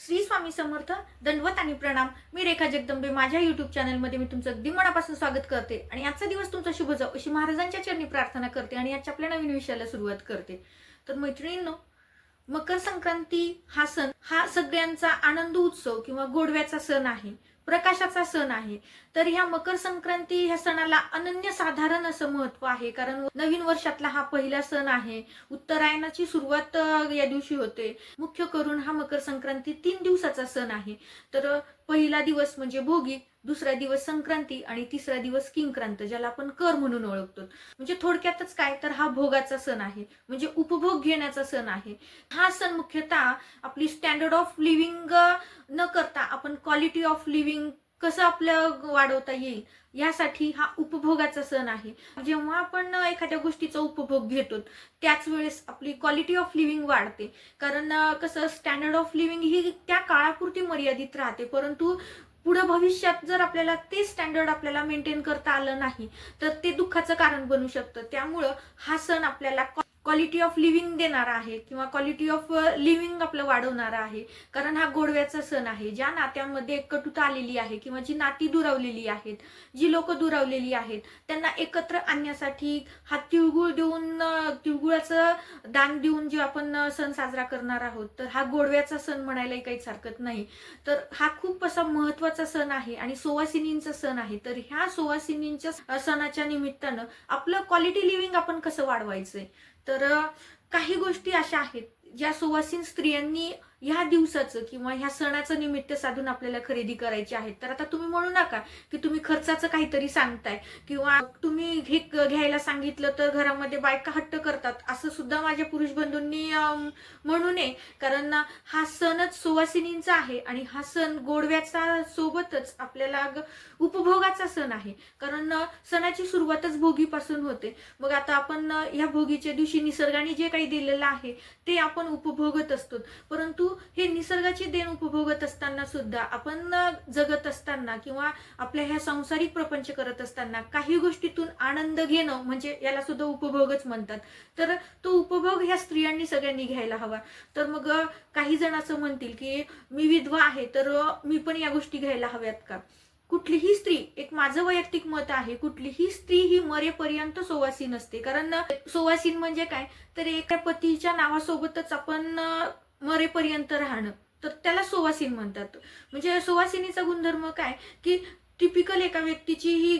श्री स्वामी समर्थ. दंडवत आणि प्रणाम. मी रेखा जगदंबे. माझ्या यूट्यूब चॅनलमध्ये मी तुमचं अगदी मनापासून स्वागत करते आणि आजचा दिवस तुमचा शुभ जाओ अशी महाराजांच्या चरणी प्रार्थना करते आणि आजच्या आपल्या नवीन विषयाला सुरुवात करते. तर मैत्रिणींनो, मकर संक्रांती हा सण हा सगळ्यांचा आनंद उत्सव किंवा गोडव्याचा सण आहे, प्रकाशाचा सण आहे. तर ह्या मकर संक्रांती ह्या सणाला अनन्यसाधारण असं महत्व आहे, कारण नवीन वर्षातला हा पहिला सण आहे. उत्तरायणाची सुरुवात या दिवशी होते. मुख्य करून हा मकर संक्रांती 3 दिवसाचा सण आहे. तर पहिला दिवस म्हणजे भोगी, दुसरा दिवस संक्रांती आणि तिसरा दिवस किंक्रांत, ज्याला आपण कर म्हणून ओळखतो. म्हणजे थोडक्यातच काय, तर हा भोगाचा सण आहे, म्हणजे उपभोग घेण्याचा सण आहे. हा सण मुख्यतः आपली स्टँडर्ड ऑफ लिव्हिंग न करता आपण क्वालिटी ऑफ लिव्हिंग कसं आपलं वाढवता येईल यासाठी हा उपभोगाचा सण आहे. जेव्हा आपण एखाद्या गोष्टीचा उपभोग घेतो त्याच वेळेस आपली क्वालिटी ऑफ लिव्हिंग वाढते. कारण कसं, स्टँडर्ड ऑफ लिव्हिंग ही त्या काळापुरती मर्यादित राहते, परंतु पुढे भविष्यात जर आपल्याला ते स्टँडर्ड आपल्याला मेंटेन करता आलं नाही तर ते दुःखाचं कारण बनू शकतं. त्यामुळं हा सण आपल्याला क्वालिटी ऑफ लिव्हिंग देणारा आहे किंवा क्वालिटी ऑफ लिव्हिंग आपलं वाढवणारा आहे. कारण हा गोडव्याचा सण आहे. ज्या नात्यांमध्ये कटुता आलेली आहे किंवा जी नाती दुरावलेली आहेत, जी लोक दुरावलेली आहेत, त्यांना एकत्र आणण्यासाठी हा तिळगुळ देऊन, तिळगुळाचं दान देऊन जे आपण सण साजरा करणार आहोत, तर हा गोडव्याचा सण म्हणायलाही काहीच हरकत नाही. तर हा खूप असा महत्वाचा सण आहे आणि सुवासिनींचा सण आहे. तर ह्या सुवासिनींच्या सणाच्या निमित्तानं आपलं क्वालिटी लिव्हिंग आपण कसं वाढवायचंय, तर काही गोष्टी अशा आहेत ज्या सुवासिन स्त्रियांनी ह्या दिवसाचं किंवा ह्या सणाचं निमित्त साधून आपल्याला खरेदी करायची आहेत. तर आता तुम्ही म्हणू नका की तुम्ही खर्चाचं काहीतरी सांगताय किंवा तुम्ही हे घ्यायला सांगितलं तर घरामध्ये बायका हट्ट करतात, असं सुद्धा माझ्या पुरुष बंधूंनी म्हणू नये. कारण हा सणच सुवासिनींचा आहे आणि हा सण गोडव्याचा सोबतच आपल्याला उपभोगाचा सण आहे. कारण सणाची सुरुवातच भोगीपासून होते. मग आता आपण ह्या भोगीच्या दिवशी निसर्गाने जे काही दिलेलं आहे ते आपण उपभोगत असतो. परंतु हे निसर्गाची देण उपभोगत असताना सुद्धा आपण जगत असताना किंवा आपल्या ह्या सांसारिक प्रपंच करत असताना काही गोष्टीतून आनंद घेणं म्हणजे याला सुद्धा उपभोगच म्हणतात. तर तो उपभोग ह्या स्त्रियांनी सगळ्यांनी घ्यायला हवा. तर मग काही जण असं म्हणतील की मी विधवा आहे तर मी पण या गोष्टी घ्यायला हव्यात का? कुठलीही स्त्री, एक माझं वैयक्तिक मत आहे, कुठलीही स्त्री ही मरेपर्यंत सुवासीन असते. कारण सुवासीन म्हणजे काय, तर एका पतीच्या नावासोबतच आपण मरेपर्यंत राहणं, तर त्याला सुवासीन म्हणतात. म्हणजे सुवासिनीचा गुणधर्म काय की टिपिकल एका व्यक्तीची ही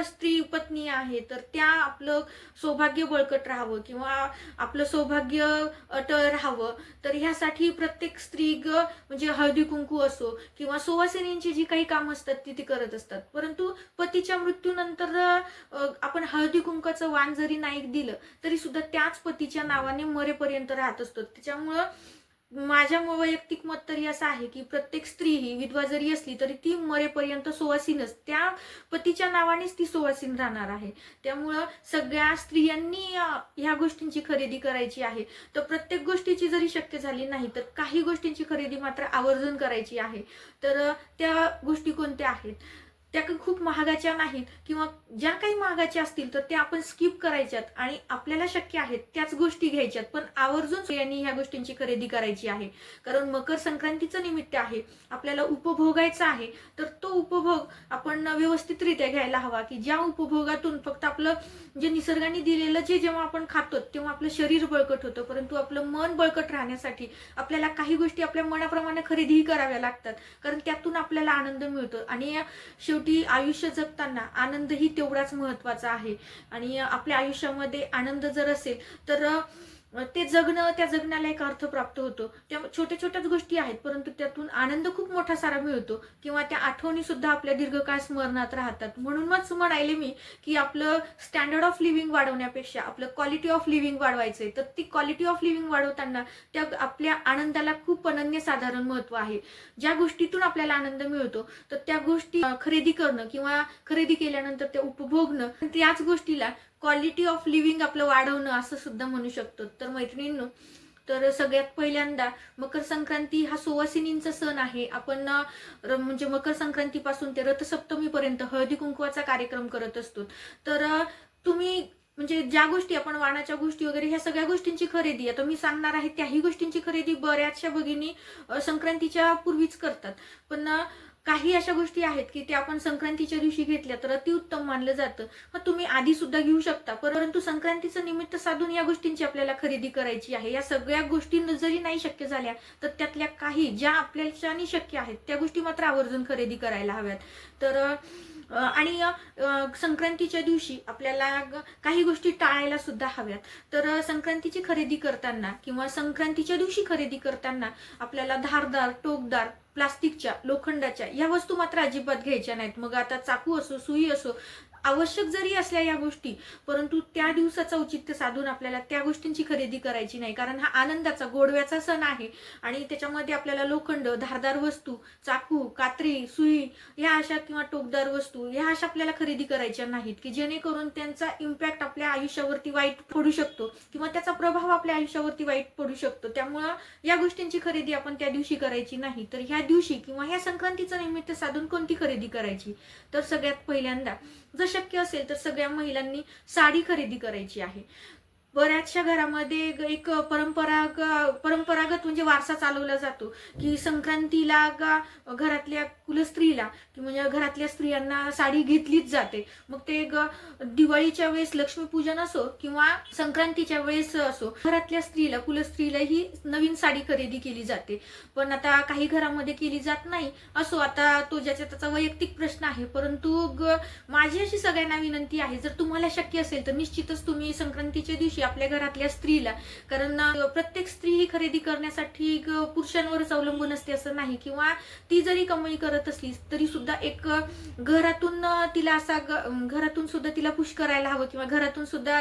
स्त्री पत्नी आहे तर त्या आपलं सौभाग्य बळकट राहावं किंवा आपलं सौभाग्य अटळ राहावं, तर ह्यासाठी प्रत्येक स्त्री म्हणजे हळदी कुंकू असो किंवा सुवासिनींची जी काही कामं असतात ती करत असतात. परंतु पतीच्या मृत्यूनंतर आपण हळदी कुंकाचं वाण जरी नाही दिलं तरी सुद्धा त्याच पतीच्या नावाने मरेपर्यंत राहत असतो. त्याच्यामुळं माझ्या वैयक्तिक मत तरी असं आहे की प्रत्येक स्त्री ही विधवा जरी असली तरी ती मरेपर्यंत सुवासीनच, त्या पतीच्या नावानेच ती सुवासीन राहणार आहे. त्यामुळं सगळ्या स्त्रियांनी ह्या गोष्टींची खरेदी करायची आहे. तर प्रत्येक गोष्टीची जरी शक्य झाली नाही तर काही गोष्टींची खरेदी मात्र आवर्जून करायची आहे. तर त्या गोष्टी कोणत्या आहेत, त्या खूप महागाच्या नाहीत किंवा ज्या काही महागाच्या असतील तर त्या आपण स्किप करायच्यात आणि आपल्याला शक्य आहेत त्याच गोष्टी घ्यायच्यात, पण आवर्जून यांनी ह्या गोष्टींची खरेदी करायची आहे. कारण मकर संक्रांतीचं निमित्त आहे, आपल्याला उपभोगायचा आहे. तर तो उपभोग आपण व्यवस्थितरित्या घ्यायला हवा की ज्या उपभोगातून फक्त आपलं जे निसर्गाने दिलेलं जे जेव्हा आपण खातो तेव्हा आपलं शरीर बळकट होतं, परंतु आपलं मन बळकट राहण्यासाठी आपल्याला काही गोष्टी आपल्या मनाप्रमाणे खरेदीही कराव्या लागतात. कारण त्यातून आपल्याला आनंद मिळतो आणि शेवटी आयुष्य जगताना आनंदही तेवढाच महत्वाचा आहे. आणि आपल्या आयुष्यामध्ये आनंद जर असेल तर ते जगणं, त्या जगण्याला एक अर्थ प्राप्त होतो. त्या छोट्या छोट्याच गोष्टी आहेत परंतु त्यातून आनंद खूप मोठा सारा मिळतो किंवा त्या आठवणी सुद्धा आपल्या दीर्घकाळ स्मरणात राहतात. म्हणूनच म्हणाले मी की आपलं स्टँडर्ड ऑफ लिव्हिंग वाढवण्यापेक्षा आपलं क्वालिटी ऑफ लिव्हिंग वाढवायचंय. तर ती क्वालिटी ऑफ लिव्हिंग वाढवताना त्या आपल्या आनंदाला खूप अनन्यसाधारण महत्व आहे. ज्या गोष्टीतून आपल्याला आनंद मिळतो तर त्या गोष्टी खरेदी करणं किंवा खरेदी केल्यानंतर त्या उपभोगणं, त्याच गोष्टीला क्वालिटी ऑफ लिव्हिंग आपलं वाढवणं असं सुद्धा म्हणू शकतो. तर मैत्रिणींनो, तर सगळ्यात पहिल्यांदा मकर संक्रांती हा सुवासिनींचा सण आहे. आपण म्हणजे मकर संक्रांतीपासून ते रथसप्तमीपर्यंत हळदी कुंकवाचा कार्यक्रम करत असतो. तर तुम्ही म्हणजे ज्या गोष्टी आपण वाणाच्या गोष्टी वगैरे ह्या सगळ्या गोष्टींची खरेदी आता मी सांगणार आहे त्याही गोष्टींची खरेदी बऱ्याचशा भगिनी संक्रांतीच्या पूर्वीच करतात. पण काही अशा गोष्टी आहेत की त्या आपण संक्रांतीच्या दिवशी घेतल्या तर अतिउत्तम मानलं जातं. मग तुम्ही आधी सुद्धा घेऊ शकता, परंतु संक्रांतीचं निमित्त साधून या गोष्टींची आपल्याला खरेदी करायची आहे. या सगळ्या गोष्टी जरी नाही शक्य झाल्या तर त्यातल्या काही ज्या आपल्याच्यानी शक्य आहेत त्या गोष्टी मात्र आवर्जून खरेदी करायला हव्यात. तर आणि संक्रांतीच्या दिवशी आपल्याला काही गोष्टी टाळायला सुद्धा हव्यात. तर संक्रांतीची खरेदी करताना किंवा संक्रांतीच्या दिवशी खरेदी करताना आपल्याला धारदार, टोकदार, प्लास्टिकच्या, लोखंडाच्या या वस्तू मात्र अजिबात घ्यायच्या नाहीत. मग आता चाकू असो, सुई असो, आवश्यक जरी असल्या या गोष्टी, परंतु त्या दिवसाचं औचित्य साधून आपल्याला त्या गोष्टींची खरेदी करायची नाही. कारण हा आनंदाचा, गोडव्याचा सण आहे आणि त्याच्यामध्ये आपल्याला लोखंड, धारदार वस्तू, चाकू, कात्री, सुई ह्या अशा किंवा टोकदार वस्तू ह्या अशा आपल्याला खरेदी करायच्या नाहीत की जेणेकरून त्यांचा इम्पॅक्ट आपल्या आयुष्यावरती वाईट पडू शकतो किंवा त्याचा प्रभाव आपल्या आयुष्यावरती वाईट पडू शकतो. त्यामुळं या गोष्टींची खरेदी आपण त्या दिवशी करायची नाही. तर ह्या दिवशी किंवा ह्या संक्रांतीचं निमित्त साधून कोणती खरेदी करायची, तर सगळ्यात पहिल्यांदा जर शक्य असेल तर सगळ्या महिलांनी साडी खरेदी करायची आहे. बऱ्याचशा घरामध्ये एक परंपरागत म्हणजे वारसा चालवला जातो की संक्रांतीला घरातल्या कुलस्त्रीला म्हणजे घरातल्या स्त्रियांना साडी घेतलीच जाते. मग ते दिवाळीच्या वेळेस लक्ष्मीपूजन असो किंवा संक्रांतीच्या वेळेस असो, घरातल्या स्त्रीला, कुलस्त्रीला ही नवीन साडी खरेदी केली जाते. पण आता काही घरामध्ये केली जात नाही असो, आता तो ज्याचा त्याचा वैयक्तिक प्रश्न आहे. परंतु माझी अशी सगळ्यांना विनंती आहे, जर तुम्हाला शक्य असेल तर निश्चितच तुम्ही संक्रांतीच्या दिवशी आपल्या घरातल्या स्त्रीला, कारण प्रत्येक स्त्री ही खरेदी करण्यासाठी पुरुषांवरच अवलंबून असते असं नाही, किंवा ती जरी कमाई करत असली तरी सुद्धा एक घरातून तिला असा घरातून सुद्धा तिला पुश करायला हवं किंवा घरातून सुद्धा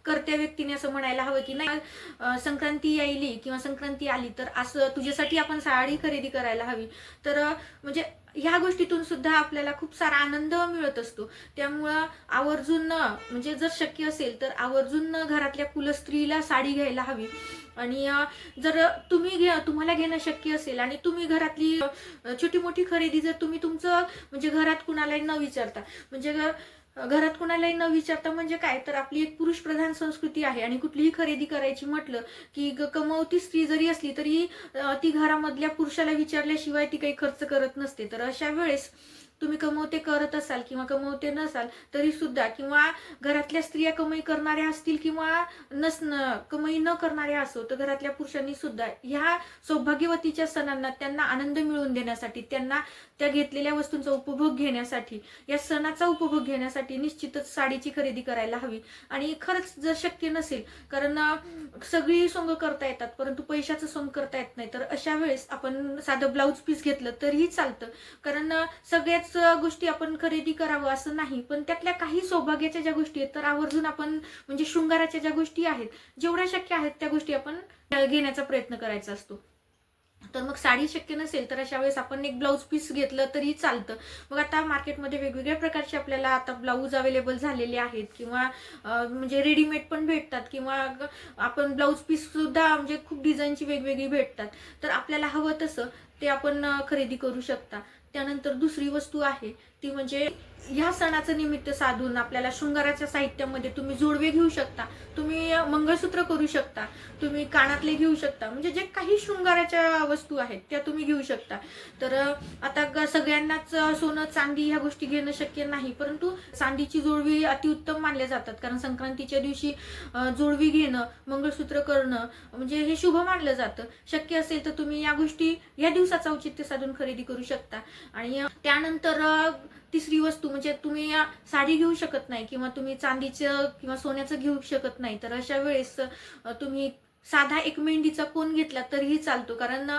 करत्या व्यक्तीने असं म्हणायला हवं की नाही संक्रांती यायली किंवा संक्रांती आली तर असं तुझ्यासाठी आपण साडी खरेदी करायला हवी. तर म्हणजे ह्या गोष्टीतून सुद्धा आपल्याला खूप सारा आनंद मिळत असतो. त्यामुळं आवर्जून म्हणजे जर शक्य असेल तर आवर्जून घरातल्या कुलस्त्रीला साडी घ्यायला हवी. आणि जर तुम्हाला घेणं शक्य असेल आणि तुम्ही घरातली छोटी मोठी खरेदी जर तुम्ही तुमचं म्हणजे घरात कुणालाही न विचारता, म्हणजे घरात कुणालाही न विचारता म्हणजे काय, तर आपली एक पुरुष प्रधान संस्कृती आहे आणि कुठलीही खरेदी करायची म्हटलं की कमवती स्त्री जरी असली तरी ती घरामधल्या पुरुषाला विचारल्याशिवाय ती काही खर्च करत नसते. तर अशा वेळेस तुम्ही कमवते करत असाल किंवा कमवते नसाल तरी सुद्धा, किंवा घरातल्या स्त्रिया कमाई करणाऱ्या असतील किंवा कमाई न करणाऱ्या असो, तर घरातल्या पुरुषांनी सुद्धा ह्या सौभाग्यवतीच्या सणांना त्यांना आनंद मिळवून देण्यासाठी, त्यांना त्या घेतलेल्या वस्तूंचा उपभोग घेण्यासाठी, या सणाचा उपभोग घेण्यासाठी निश्चितच साडीची खरेदी करायला हवी. आणि खरंच जर शक्य नसेल, कारण सगळी सोंग करता येतात परंतु पैशाचं सोंग करता येत नाही, तर अशा वेळेस आपण साधं ब्लाऊज पीस घेतलं तरीही चालतं. कारण सगळ्याच गोष्टी आपण खरेदी करावं असं नाही, पण त्यातल्या काही सौभाग्याच्या ज्या गोष्टी आहेत तर आवर्जून आपण म्हणजे शृंगाराच्या ज्या गोष्टी आहेत जेवढ्या शक्य आहेत त्या गोष्टी आपण घेण्याचा प्रयत्न करायचा असतो. तर मग साडी शक्य नसेल तर अशा वेळेस आपण एक ब्लाऊज पीस घेतलं तरी चालतं. मग आता मार्केटमध्ये वेगवेगळ्या प्रकारचे आपल्याला आता ब्लाऊज अवेलेबल झालेले आहेत किंवा म्हणजे रेडीमेड पण भेटतात किंवा आपण ब्लाऊज पीस सुद्धा म्हणजे खूप डिझाईनची वेगवेगळी भेटतात. तर आपल्याला हवं तसं ते आपण खरेदी करू शकता. त्यानंतर दुसरी वस्तू आहे ती म्हणजे ह्या सणाचं निमित्त साधून आपल्याला शृंगाराच्या साहित्यामध्ये तुम्ही जोडवे घेऊ शकता, तुम्ही मंगळसूत्र करू शकता, तुम्ही कानातले घेऊ शकता, म्हणजे जे काही शृंगाराच्या वस्तू आहेत त्या तुम्ही घेऊ शकता. तर आता सगळ्यांनाच सोनं चांदी ह्या गोष्टी घेणं शक्य नाही, परंतु चांदीची जोडवी अतिउत्तम मानल्या जातात. कारण संक्रांतीच्या दिवशी जोडवी घेणं, मंगळसूत्र करणं म्हणजे हे शुभ मानलं जातं. शक्य असेल तर तुम्ही या गोष्टी या दिवसाचं औचित्य साधून खरेदी करू शकता. आणि त्यानंतर तिसरी वस्तू म्हणजे तुम्ही साडी घेऊ शकत नाही किंवा तुम्ही चांदीचं किंवा सोन्याचं घेऊ शकत नाही, तर अशा वेळेस तुम्ही साधा एक मेहंदीचा कोन घेतला तरीही चालतो. कारण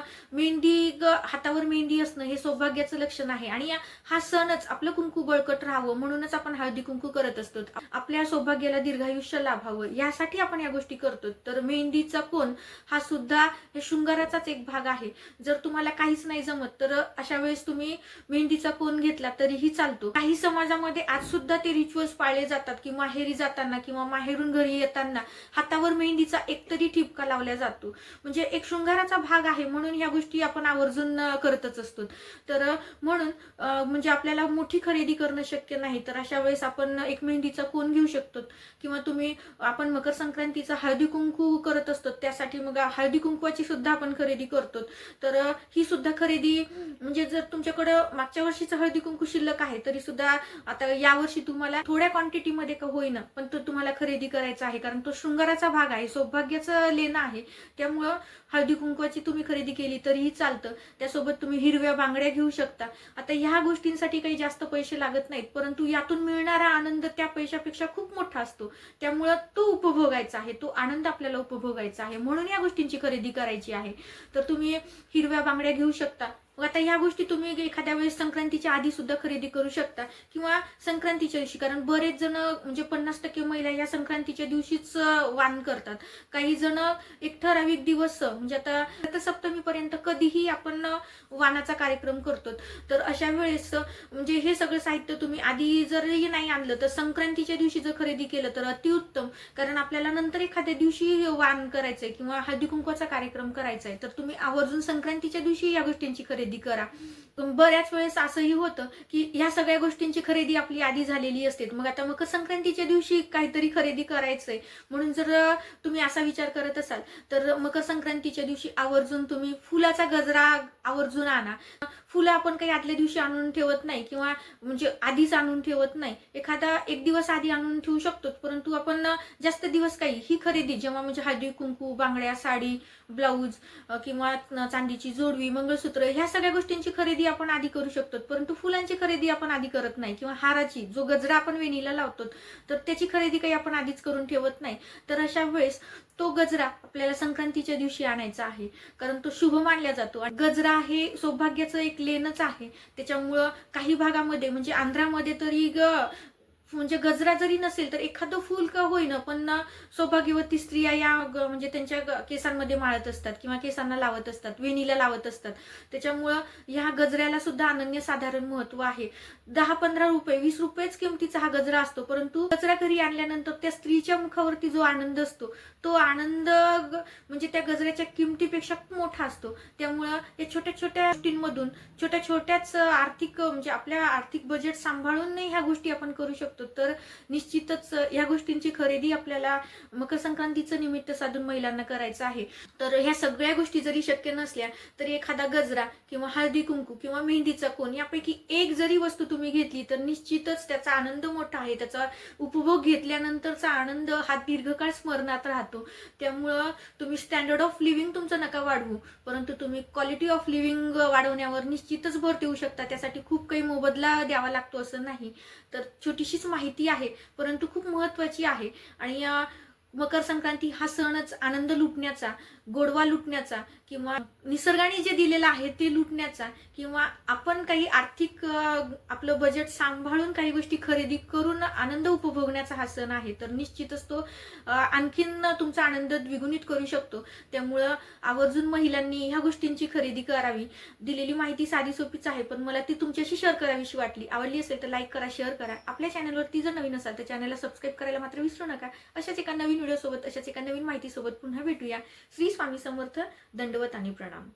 हातावर मेहंदी असणं हे सौभाग्याचं लक्षण आहे आणि हा सणच आपलं कुंकू बळकट राहावं म्हणूनच आपण हळदी कुंकू करत असतो. आपल्या सौभाग्याला दीर्घायुष्य लाभावं यासाठी आपण या गोष्टी करतो. तर मेहंदीचा कोन हा सुद्धा हे शृंगाराचाच एक भाग आहे. जर तुम्हाला काहीच नाही जमत तर अशा वेळेस तुम्ही मेहंदीचा कोन घेतला तरीही चालतो. काही समाजामध्ये आज सुद्धा ते रिच्युअल्स पाळले जातात की माहेरी जाताना किंवा माहेरून घरी येताना हातावर मेहंदीचा एक तरी ठिप टिपका लावला जातो. म्हणजे एक शृंगाराचा भाग आहे म्हणून ह्या गोष्टी आपण आवर्जून करतच असतो. तर म्हणून म्हणजे आपल्याला मोठी खरेदी करणं शक्य नाही, तर अशा वेळेस आपण एक मेहंदीचा कोन घेऊ शकतो किंवा आपण मकर संक्रांतीचा हळदी कुंकू करत असतो, त्यासाठी मग हळदी कुंकवाची सुद्धा आपण खरेदी करतो. तर ही सुद्धा खरेदी म्हणजे जर तुमच्याकडं मागच्या वर्षीचं हळदी कुंकू शिल्लक आहे तरी सुद्धा आता यावर्षी तुम्हाला थोड्या क्वांटिटीमध्ये का होईना पण तो तुम्हाला खरेदी करायचा आहे, कारण तो शृंगाराचा भाग आहे, सौभाग्याचं लेणं आहे. त्यामुळं हळदी कुंकवाची तुम्ही खरेदी केली तरीही चालतं. त्यासोबत तुम्ही हिरव्या बांगड्या घेऊ शकता. आता ह्या गोष्टींसाठी काही जास्त पैसे लागत नाहीत, परंतु यातून मिळणारा आनंद त्या पैशापेक्षा खूप मोठा असतो. त्यामुळं तो उपभोगायचा आहे, तो आनंद आपल्याला उपभोगायचा आहे, म्हणून या गोष्टींची खरेदी करायची आहे. तर तुम्ही हिरव्या बांगड्या घेऊ शकता. मग आता या गोष्टी तुम्ही एखाद्या वेळेस संक्रांतीच्या आधी सुद्धा खरेदी करू शकता किंवा संक्रांतीच्या दिवशी, कारण बरेच जण म्हणजे 50% महिला या संक्रांतीच्या दिवशीच वाण करतात. काही जण एक ठराविक दिवस म्हणजे आता रथसप्तमीपर्यंत कधीही आपण वाणाचा कार्यक्रम करतो. तर अशा वेळेस म्हणजे हे सगळं साहित्य तुम्ही आधी जरही नाही आणलं तर संक्रांतीच्या दिवशी जर खरेदी केलं तर अतिउत्तम, कारण आपल्याला नंतर एखाद्या दिवशी वाण करायचंय किंवा हळदी कुंकवाचा कार्यक्रम करायचा आहे, तर तुम्ही आवर्जून संक्रांतीच्या दिवशी या गोष्टींची खरेदी करा. बऱ्याच वेळेस असंही होतं की ह्या सगळ्या गोष्टींची खरेदी आपली आधी झालेली असते, मग आता मकर संक्रांतीच्या दिवशी काहीतरी खरेदी करायचंय म्हणून जर तुम्ही असा विचार करत असाल तर मकर संक्रांतीच्या दिवशी आवर्जून तुम्ही फुलाचा गजरा आवर्जून आणा. फुलं आपण काही आदल्या दिवशी आणून ठेवत नाही किंवा म्हणजे आधीच आणून ठेवत नाही, एखादा एक दिवस आधी आणून ठेवू शकतो, परंतु आपण जास्त दिवस काही ही खरेदी जेव्हा म्हणजे हळदी कुंकू, बांगड्या, साडी, ब्लाऊज किंवा चांदीची जोडवी, मंगळसूत्र ह्या सगळ्या गोष्टींची खरेदी आपण आधी करू शकतो, परंतु फुलांची खरेदी आपण आधी करत नाही किंवा हाराची जो गजरा आपण वेणीला लावतो तर त्याची खरेदी काही आपण आधीच करून ठेवत नाही. तर अशा वेळेस तो गजरा आपल्याला संक्रांतीच्या दिवशी आणायचा आहे, कारण तो शुभ मानला जातो. आणि गजरा हे सौभाग्याचं एक लेणच आहे. त्याच्यामुळं काही भागामध्ये म्हणजे आंध्रामध्ये तरी म्हणजे गजरा जरी नसेल तर एखादं फुल का होईना पण सौभाग्यवती स्त्रिया या म्हणजे त्यांच्या केसांमध्ये माळत असतात किंवा केसांना लावत असतात, वेणीला लावत असतात. त्याच्यामुळं ह्या गजऱ्याला सुद्धा अनन्यसाधारण महत्व आहे. 10-15 रुपये, 20 रुपयेच किमतीचा हा गजरा असतो, परंतु गजरा घरी आणल्यानंतर त्या स्त्रीच्या मुखावरती जो आनंद असतो तो आनंद म्हणजे त्या गजऱ्याच्या किमतीपेक्षा खूप मोठा असतो. त्यामुळं या छोट्या छोट्या गोष्टींमधून छोट्याच आर्थिक म्हणजे आपल्या आर्थिक बजेट सांभाळून ह्या गोष्टी आपण करू शकतो. तर निश्चितच या गोष्टींची खरेदी आपल्याला मकर संक्रांतीचं निमित्त साधून महिलांना करायचं आहे. तर ह्या सगळ्या गोष्टी जरी शक्य नसल्या तरी एखादा गजरा किंवा हळदी कुंकू किंवा मेहंदीचा कोन यापैकी एक जरी वस्तू तुम्ही घेतली तर निश्चितच त्याचा आनंद मोठा आहे. त्याचा उपभोग घेतल्यानंतरचा आनंद हा दीर्घकाळ स्मरणात राहतो. त्यामुळं तुम्ही स्टँडर्ड ऑफ लिव्हिंग तुमचं नका वाढवू, परंतु तुम्ही क्वालिटी ऑफ लिव्हिंग वाढवण्यावर निश्चितच भर देऊ शकता. त्यासाठी खूप काही मोबदला द्यावा लागतो असं नाही. तर छोटीशीच माहिती आहे परंतु खूप महत्त्वाची आहे. आणि मकर संक्रांती हा सणच आनंद लुटण्याचा, गोडवा लुटण्याचा किंवा निसर्गाने जे दिलेलं आहे ते लुटण्याचा किंवा आपण काही आर्थिक आपलं बजेट सांभाळून काही गोष्टी खरेदी करून आनंद उपभोगण्याचा हा सण आहे. तर निश्चितच तो आणखीन तुमचा आनंद द्विगुणित करू शकतो. त्यामुळं आवर्जून महिलांनी ह्या गोष्टींची खरेदी करावी. दिलेली माहिती साधी सोपीच आहे पण मला ती तुमच्याशी शेअर करावीशी वाटली. आवडली असेल तर लाईक करा, शेअर करा. आपल्या चॅनलवरती जर नवीन असाल तर चॅनलला सबस्क्राईब करायला मात्र विसरू नका. अशाच एका नवीन व्हिडिओ सोबत, अशाच एका नवीन माहिती सोबत पुन्हा भेटूया. श्री स्वामी समर्थ. दंडवत आणि प्रणाम.